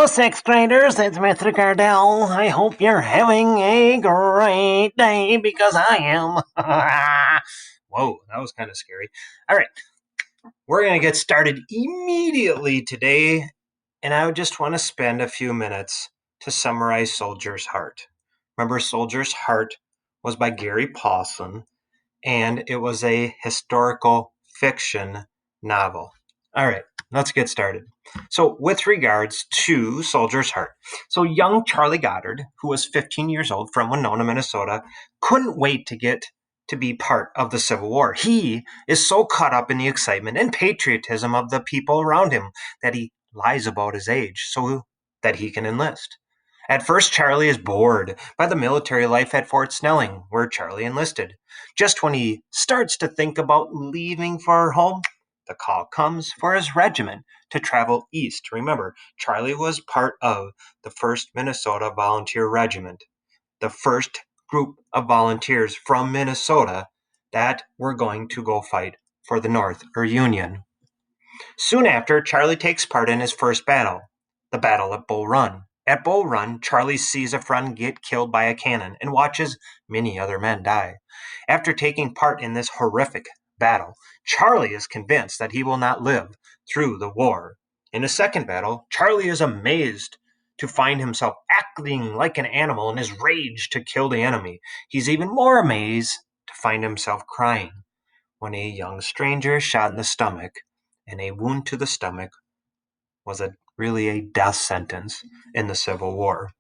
sixth graders, it's Mr. Cardell. I hope you're having a great day because I am. Whoa, that was kind of scary. All right, we're going to get started immediately today, and I just want to spend a few minutes to summarize Soldier's Heart. Remember, Soldier's Heart was by Gary Paulsen, and it was a historical fiction novel. All right, let's get started. So, with regards to Soldier's Heart, so young Charlie Goddard, who was 15 years old from Winona, Minnesota, couldn't wait to get to be part of the Civil War. He is so caught up in the excitement and patriotism of the people around him that he lies about his age so that he can enlist. At first, Charlie is bored by the military life at Fort Snelling, where Charlie enlisted. Just when he starts to think about leaving for home, the call comes for his regiment to travel east. Remember, Charlie was part of the 1st Minnesota Volunteer Regiment, the first group of volunteers from Minnesota that were going to go fight for the North or Union. Soon after, Charlie takes part in his first battle, the Battle at Bull Run. At Bull Run, Charlie sees a friend get killed by a cannon and watches many other men die. After taking part in this horrific battle, Charlie is convinced that he will not live through the war. In the second battle, Charlie is amazed to find himself acting like an animal in his rage to kill the enemy. He's even more amazed to find himself crying when a young stranger is shot in the stomach, and a wound to the stomach was really a death sentence in the Civil War.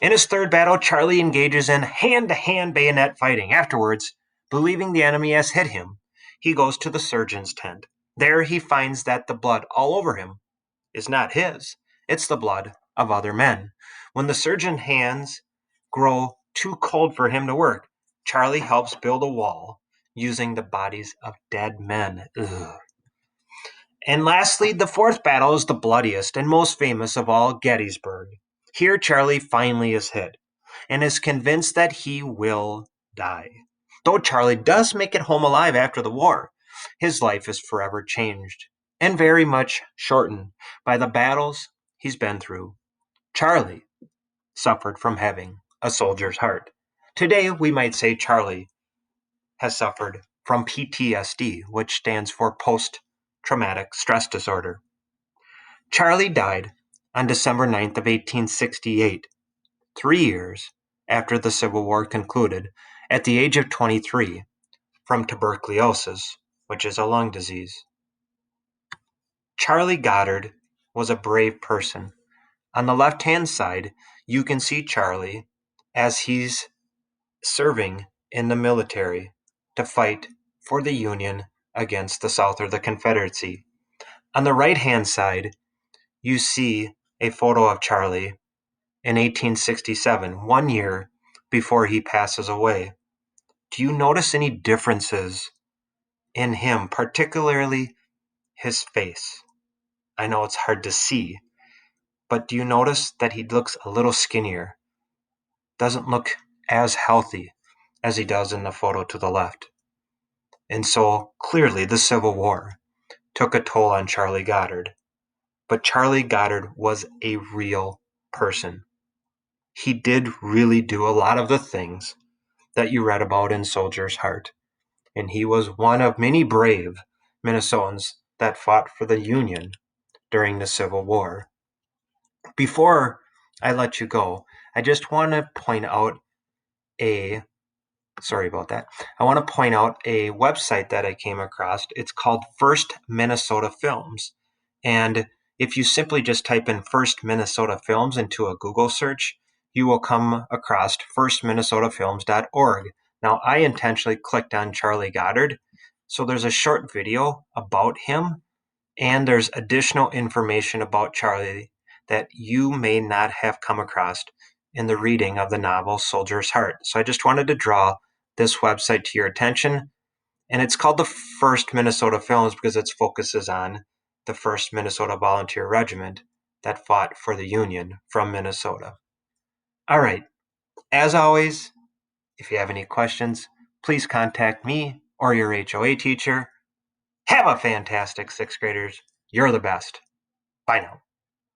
In his third battle, Charlie engages in hand-to-hand bayonet fighting. Afterwards, believing the enemy has hit him, he goes to the surgeon's tent. There he finds that the blood all over him is not his. It's the blood of other men. When the surgeon's hands grow too cold for him to work, Charlie helps build a wall using the bodies of dead men. Ugh. And lastly, the fourth battle is the bloodiest and most famous of all, Gettysburg. Here, Charlie finally is hit and is convinced that he will die. Though Charlie does make it home alive after the war, his life is forever changed and very much shortened by the battles he's been through. Charlie suffered from having a soldier's heart. Today, we might say Charlie has suffered from PTSD, which stands for post-traumatic stress disorder. Charlie died on December 9th of 1868, 3 years after the Civil War concluded, at the age of 23, from tuberculosis, which is a lung disease. Charlie Goddard was a brave person. On the left-hand side, you can see Charlie as he's serving in the military to fight for the Union against the South or the Confederacy. On the right-hand side, you see a photo of Charlie in 1867, 1 year before he passes away. Do you notice any differences in him, particularly his face? I know it's hard to see, but do you notice that he looks a little skinnier? Doesn't look as healthy as he does in the photo to the left. And so clearly the Civil War took a toll on Charlie Goddard. But Charlie Goddard was a real person. He did really do a lot of the things that you read about in Soldier's Heart. And he was one of many brave Minnesotans that fought for the Union during the Civil War. Before I let you go, I just want to point out I want to point out a website that I came across. It's called First Minnesota Films. And if you simply just type in First Minnesota Films into a Google search, you will come across firstminnesotafilms.org. Now, I intentionally clicked on Charlie Goddard, so there's a short video about him, and there's additional information about Charlie that you may not have come across in the reading of the novel Soldier's Heart. So I just wanted to draw this website to your attention, and it's called the First Minnesota Films because its focuses on the 1st Minnesota Volunteer Regiment that fought for the Union from Minnesota. All right, as always, if you have any questions, please contact me or your HOA teacher. Have a fantastic 6th graders. You're the best. Bye now.